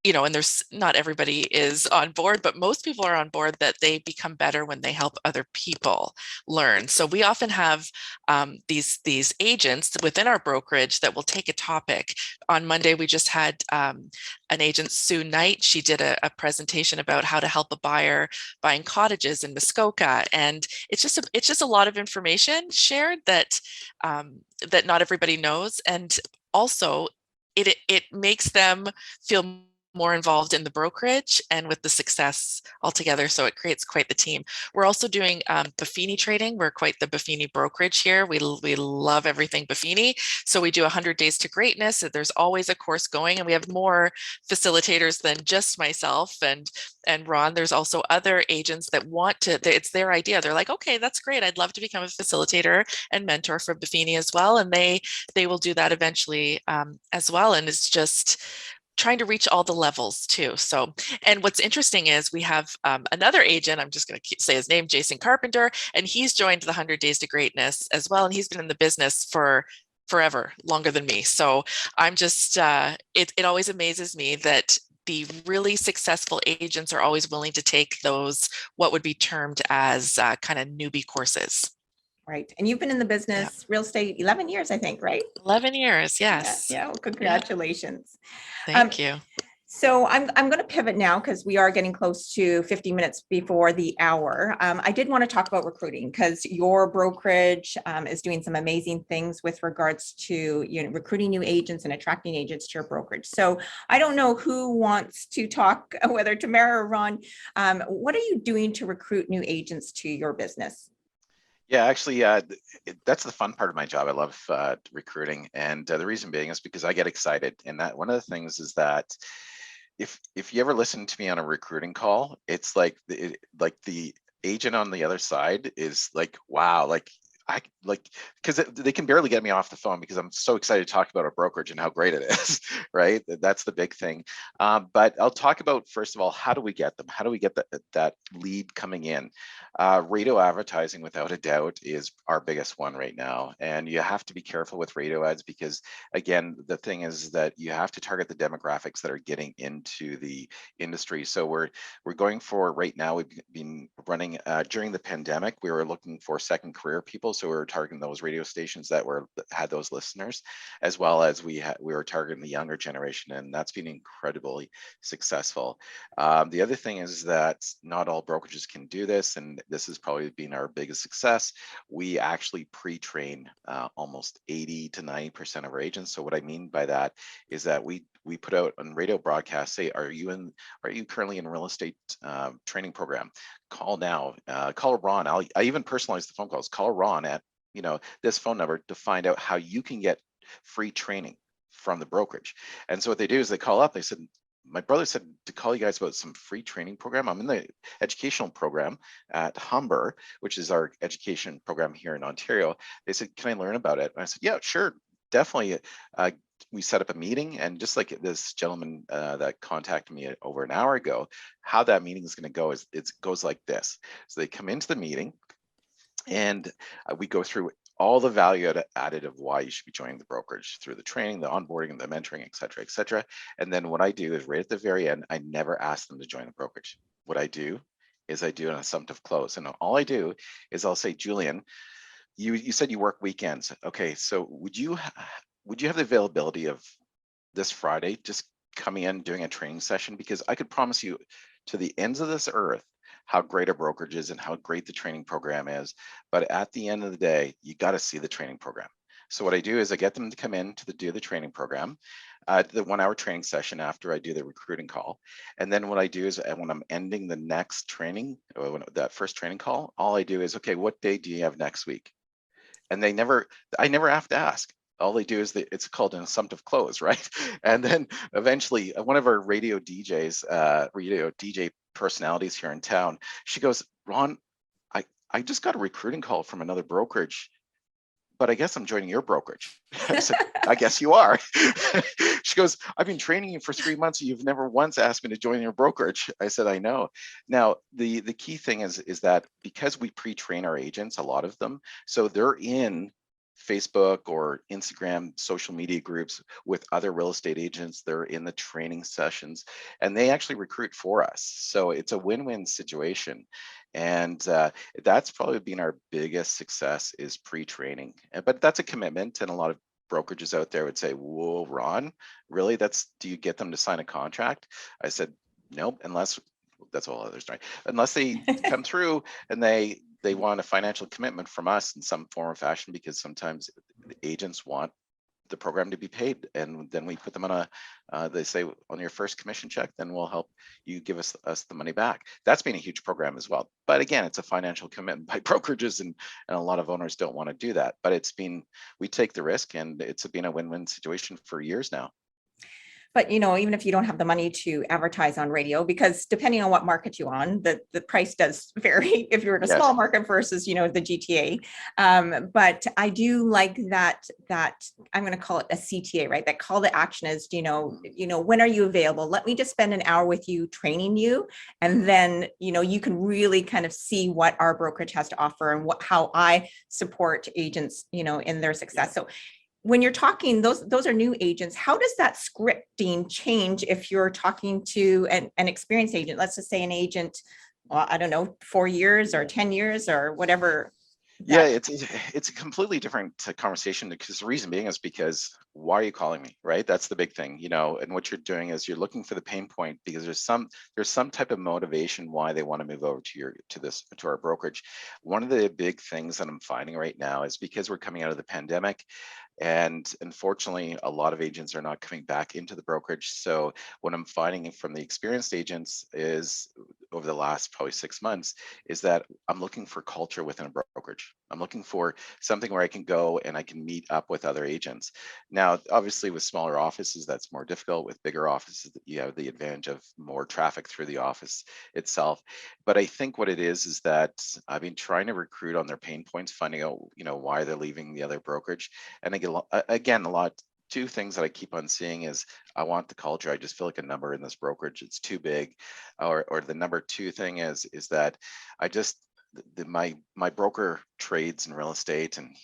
and there's not everybody is on board, but most people are on board that they become better when they help other people learn. So we often have these agents within our brokerage that will take a topic. On Monday, we just had an agent, Sue Knight. She did a presentation about how to help a buyer buying cottages in Muskoka, and it's just a lot of information shared that that not everybody knows, and also it makes them feel more involved in the brokerage and with the success altogether. So it creates quite the team. We're also doing Buffini trading. We're quite the Buffini brokerage here. We love everything Buffini. So we do 100 Days to Greatness. There's always a course going, and we have more facilitators than just myself and Ron. There's also other agents that want to, it's their idea. They're like, okay, that's great. I'd love to become a facilitator and mentor for Buffini as well. And they will do that eventually as well. And it's just trying to reach all the levels too. So, and what's interesting is we have another agent, I'm just going to say his name, Jason Carpenter, and he's joined the 100 Days to Greatness as well. And he's been in the business for forever, longer than me. So I'm just, it always amazes me that the really successful agents are always willing to take those, what would be termed as kind of newbie courses. Right. And you've been in the Yeah. business, real estate, 11 years, I think, right? 11 years. Yeah. Yes. Yeah. Well, Yeah. congratulations. Thank you. So I'm going to pivot now because we are getting close to 50 minutes before the hour. I did want to talk about recruiting because your brokerage is doing some amazing things with regards to recruiting new agents and attracting agents to your brokerage. So I don't know who wants to talk, whether Tamara or Ron. What are you doing to recruit new agents to your business? Yeah, actually, that's the fun part of my job. I love recruiting, and the reason being is because I get excited. And that one of the things is that if you ever listen to me on a recruiting call, it's like the agent on the other side is like, wow, like I like, because they can barely get me off the phone because I'm so excited to talk about our brokerage and how great it is, right? That's the big thing. But I'll talk about, first of all, how do we get them? How do we get that lead coming in? Radio advertising, without a doubt, is our biggest one right now. And you have to be careful with radio ads because, again, the thing is that you have to target the demographics that are getting into the industry. So we're going for, right now, we've been running, during the pandemic, we were looking for second career people. So we were targeting those radio stations that had those listeners, as well as we were targeting the younger generation, and that's been incredibly successful. The other thing is that not all brokerages can do this, and this has probably been our biggest success. We actually pre-train almost 80 to 90% of our agents. So what I mean by that is that we put out on radio broadcasts, say, are you currently in a real estate training program? Call now, call Ron. I even personalize the phone calls. Call Ron at this phone number to find out how you can get free training from the brokerage. And so what they do is they call up, they said, my brother said to call you guys about some free training program. I'm in the educational program at Humber, which is our education program here in Ontario. They said, can I learn about it? And I said, yeah, sure, definitely. We set up a meeting, and just like this gentleman that contacted me over an hour ago, how that meeting is going to go is it goes like this. So they come into the meeting, and we go through all the value added of why you should be joining the brokerage through the training, the onboarding, the mentoring, et cetera, et cetera. And then what I do is right at the very end, I never ask them to join the brokerage. What I do is I do an assumptive close. And all I do is I'll say, Julian, you said you work weekends. Okay, so would you have the availability of this Friday just coming in, doing a training session? Because I could promise you to the ends of this earth how great our brokerage is and how great the training program is. But at the end of the day, you got to see the training program. So what I do is I get them to come in to do the training program, the 1 hour training session after I do the recruiting call. And then what I do is when I'm ending the next training, or that first training call, all I do is, okay, what day do you have next week? And I never have to ask. All they do is it's called an assumptive close, right? And then eventually one of our radio DJ personalities here in town, she goes, Ron, I just got a recruiting call from another brokerage, but I guess I'm joining your brokerage. I said, I guess you are. She goes, I've been training you for 3 months. You've never once asked me to join your brokerage. I said, I know. Now, the key thing is that because we pre-train our agents, a lot of them, so they're in Facebook or Instagram social media groups with other real estate agents. They're in the training sessions, and they actually recruit for us. So it's a win-win situation. And that's probably been our biggest success, is pre-training. But that's a commitment, and a lot of brokerages out there would say, whoa, Ron, really? Do you get them to sign a contract? I said, nope, unless, that's all other story, unless they come through and they want a financial commitment from us in some form or fashion, because sometimes the agents want the program to be paid, and then we put them on they say, on your first commission check, then we'll help you give us the money back. That's been a huge program as well. But again, it's a financial commitment by brokerages, and a lot of owners don't want to do that. But we take the risk, and it's been a win-win situation for years now. But, even if you don't have the money to advertise on radio, because depending on what market you're on, the price does vary if you're in a Yes. small market versus, the GTA. But I do like that I'm going to call it a CTA, right? That call to action is, when are you available? Let me just spend an hour with you training you. And then, you can really kind of see what our brokerage has to offer and how I support agents, in their success. So when you're talking, those are new agents. How does that scripting change if you're talking to an experienced agent? Let's just say an agent, well, I don't know, 4 years or 10 years or whatever. Yeah, it's a completely different conversation, because the reason being is because why are you calling me, right? That's the big thing, and what you're doing is you're looking for the pain point, because there's some type of motivation why they want to move over to our brokerage. One of the big things that I'm finding right now is because we're coming out of the pandemic, and unfortunately, a lot of agents are not coming back into the brokerage. So what I'm finding from the experienced agents is, over the last probably 6 months, is that I'm looking for culture within a brokerage. I'm looking for something where I can go and I can meet up with other agents. Now, obviously, with smaller offices, that's more difficult. With bigger offices, you have the advantage of more traffic through the office itself. But I think what it is that I've been trying to recruit on their pain points, finding out, why they're leaving the other brokerage. And again, two things that I keep on seeing is, I want the culture. I just feel like a number in this brokerage, it's too big. Or the number two thing is that I just, my broker trades in real estate, and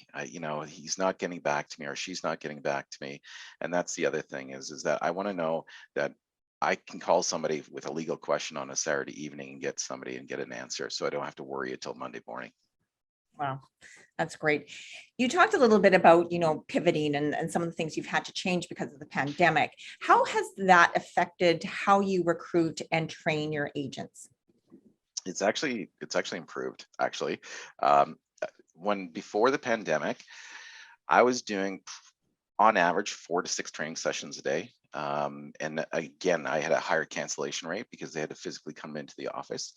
he's not getting back to me, or she's not getting back to me. And that's the other thing is that I want to know that I can call somebody with a legal question on a Saturday evening and get an answer, so I don't have to worry until Monday morning. Wow, that's great. You talked a little bit about, pivoting and some of the things you've had to change because of the pandemic. How has that affected how you recruit and train your agents? It's actually improved, actually. When before the pandemic, I was doing on average 4 to 6 training sessions a day. And again, I had a higher cancellation rate because they had to physically come into the office.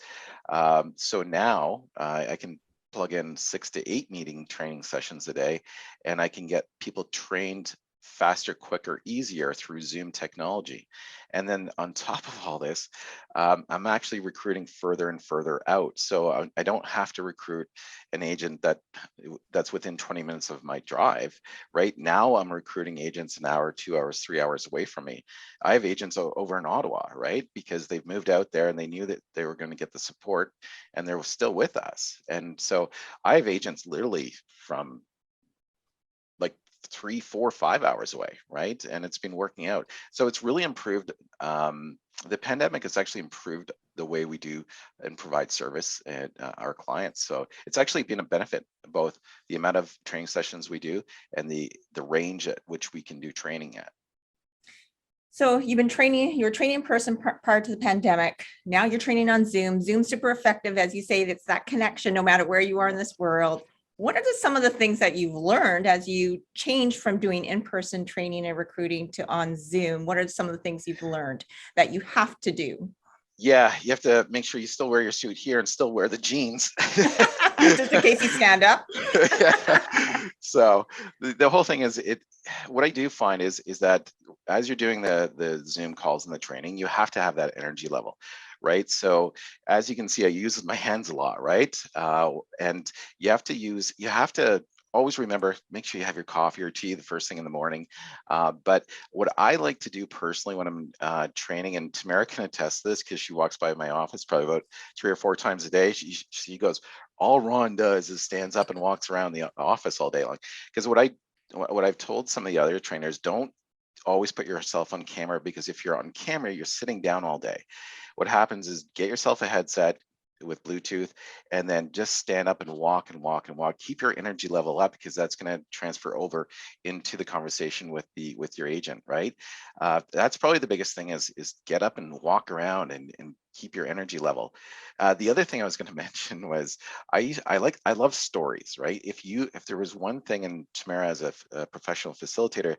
So now I can plug in 6 to 8 training sessions a day, and I can get people trained faster, quicker, easier through Zoom technology. And then on top of all this, I'm actually recruiting further and further out. So I don't have to recruit an agent that's within 20 minutes of my drive. Right now, I'm recruiting agents an hour, 2 hours, 3 hours away from me. I have agents over in Ottawa, right? Because they've moved out there and they knew that they were going to get the support, and they're still with us. And so I have agents literally from like 3, 4, 5 hours away, right? And it's been working out. So it's really improved. The pandemic has actually improved the way we do and provide service at our clients. So it's actually been a benefit, both the amount of training sessions we do and the range at which we can do training at. So you were training in person prior to the pandemic. Now you're training on Zoom. Zoom's super effective. As you say, it's that connection no matter where you are in this world. What are some of the things that you've learned as you change from doing in-person training and recruiting to on Zoom? What are some of the things you've learned that you have to do? Yeah, you have to make sure you still wear your suit here and still wear the jeans. Just in case you stand up. Yeah. So the whole thing is, what I do find is that as you're doing the Zoom calls and the training, you have to have that energy level, right? So as you can see, I use my hands a lot, right? And you have to always remember, make sure you have your coffee or tea the first thing in the morning. But what I like to do personally when I'm training, and Tamara can attest to this because she walks by my office probably about 3 or 4 times a day. She goes, all Ron does is stands up and walks around the office all day long. Because what I've told some of the other trainers, don't always put yourself on camera, because if you're on camera, you're sitting down all day. What happens is, get yourself a headset with Bluetooth, and then just stand up and walk and walk and walk. Keep your energy level up, because that's going to transfer over into the conversation with your agent, right? That's probably the biggest thing is get up and walk around and keep your energy level. The other thing I was going to mention was I love stories, right? If there was one thing, and Tamara as a professional facilitator,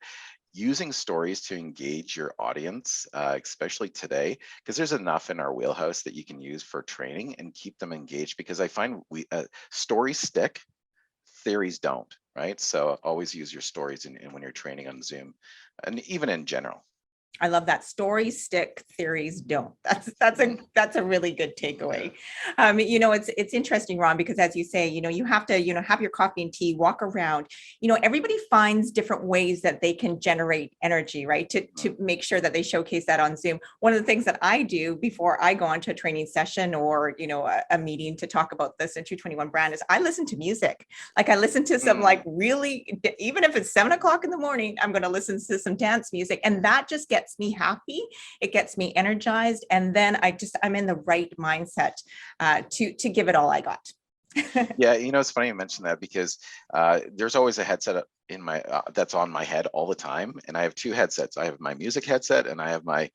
using stories to engage your audience, especially today, because there's enough in our wheelhouse that you can use for training and keep them engaged, because I find stories stick, theories don't, right? So always use your stories when you're training on Zoom, and even in general. I love that. Stories stick, theories don't. That's a really good takeaway. It's interesting, Ron, because as you say, you have to, have your coffee and tea, walk around. Everybody finds different ways that they can generate energy, right? To make sure that they showcase that on Zoom. One of the things that I do before I go on to a training session or, a meeting to talk about the Century 21 brand is I listen to music. Like I listen to some really, even if it's 7 o'clock in the morning, I'm going to listen to some dance music, and that just gets me happy. It gets me energized. And then I'm in the right mindset to give it all I got. Yeah, it's funny you mentioned that because there's always a headset in my that's on my head all the time, and I have two headsets. I have my music headset and I have my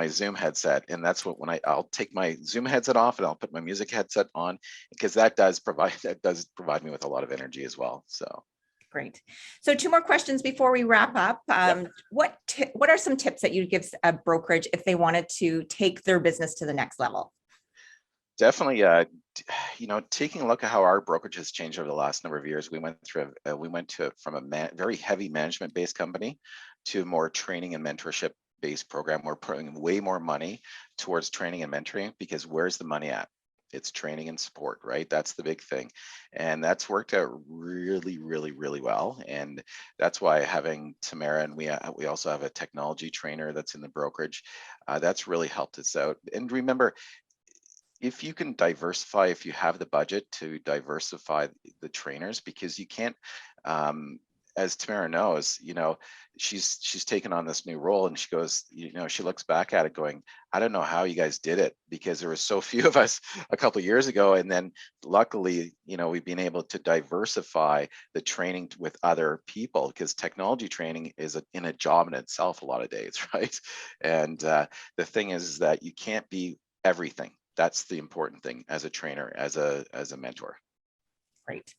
Zoom headset, and that's what I'll take my Zoom headset off and I'll put my music headset on, because that does provide me with a lot of energy as well. So. Great. So 2 more questions before we wrap up. What are some tips that you'd give a brokerage if they wanted to take their business to the next level? Definitely, taking a look at how our brokerage has changed over the last number of years. We went from a very heavy management-based company to more training and mentorship-based program. We're putting way more money towards training and mentoring, because where's the money at? It's training and support, right? That's the big thing. And that's worked out really, really, really well. And that's why having Tamara, and we also have a technology trainer that's in the brokerage, that's really helped us out. And remember, if you can diversify, if you have the budget to diversify the trainers, because you can't, as Tamara knows, she's taken on this new role, and she goes, she looks back at it going, I don't know how you guys did it, because there were so few of us a couple of years ago. And then luckily, we've been able to diversify the training with other people, because technology training is in a job in itself a lot of days, right? And the thing is that you can't be everything. That's the important thing as a trainer, as a mentor. Great.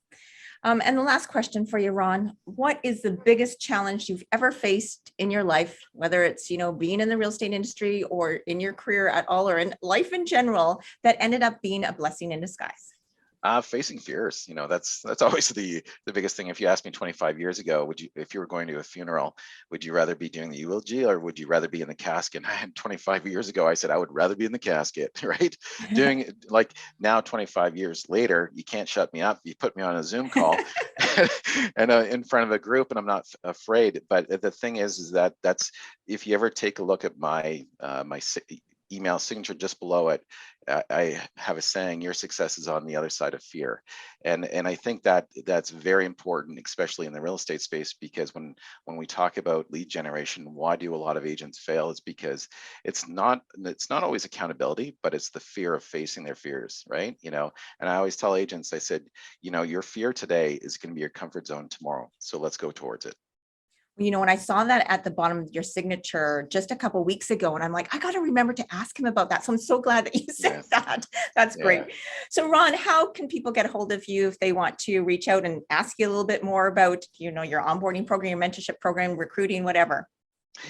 And the last question for you, Ron, what is the biggest challenge you've ever faced in your life, whether it's, being in the real estate industry or in your career at all, or in life in general, that ended up being a blessing in disguise? Facing fears, that's always the biggest thing. If you asked me 25 years ago, if you were going to a funeral, would you rather be doing the eulogy or would you rather be in the casket? And 25 years ago, I said I would rather be in the casket, right? Doing like now, 25 years later, you can't shut me up. You put me on a Zoom call and in front of a group, and I'm not afraid. But the thing is that if you ever take a look at my email signature just below it, I have a saying, your success is on the other side of fear. And I think that's very important, especially in the real estate space, because when we talk about lead generation, why do a lot of agents fail? It's because it's not always accountability, but it's the fear of facing their fears, right? And I always tell agents, I said, your fear today is going to be your comfort zone tomorrow. So let's go towards it. When I saw that at the bottom of your signature just a couple of weeks ago, and I'm like, I got to remember to ask him about that. So I'm so glad that you said that. That's great. So Ron, how can people get a hold of you if they want to reach out and ask you a little bit more about, your onboarding program, your mentorship program, recruiting, whatever?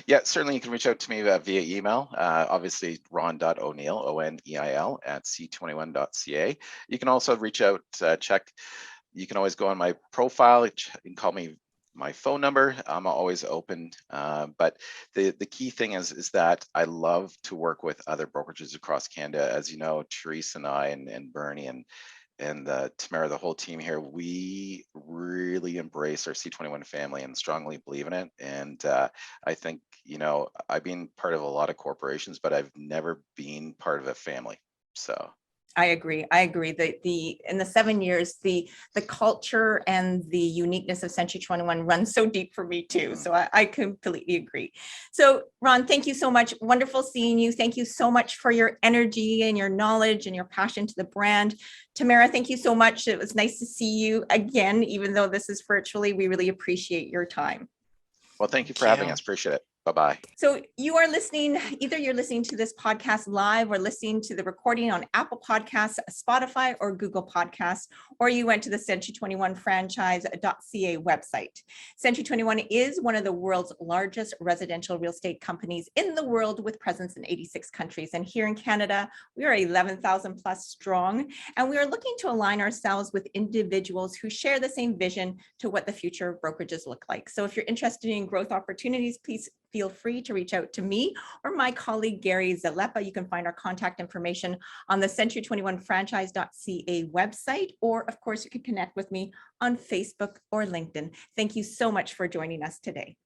Yeah, certainly you can reach out to me via email, obviously ron.o'neil, ONEIL at c21.ca. You can also reach out, you can always go on my profile, you can call me my phone number. I'm always open, but the key thing is that I love to work with other brokerages across Canada. As you know, Therese and I and Barrie and Tamara, the whole team here, we really embrace our C21 family and strongly believe in it. And I think, I've been part of a lot of corporations, but I've never been part of a family. So. I agree. In the 7 years, the culture and the uniqueness of Century 21 runs so deep for me too. So I completely agree. So Ron, thank you so much. Wonderful seeing you. Thank you so much for your energy and your knowledge and your passion to the brand. Tamara, thank you so much. It was nice to see you again, even though this is virtually. We really appreciate your time. Well, thank you for having us. Appreciate it. Bye-bye. So you are listening, either you're listening to this podcast live or listening to the recording on Apple Podcasts, Spotify, or Google Podcasts, or you went to the century21franchise.ca website. Century 21 is one of the world's largest residential real estate companies in the world, with presence in 86 countries. And here in Canada, we are 11,000 plus strong, and we are looking to align ourselves with individuals who share the same vision to what the future of brokerages look like. So if you're interested in growth opportunities, please feel free to reach out to me or my colleague, Gary Zalepa. You can find our contact information on the century21franchise.ca website, or of course, you can connect with me on Facebook or LinkedIn. Thank you so much for joining us today.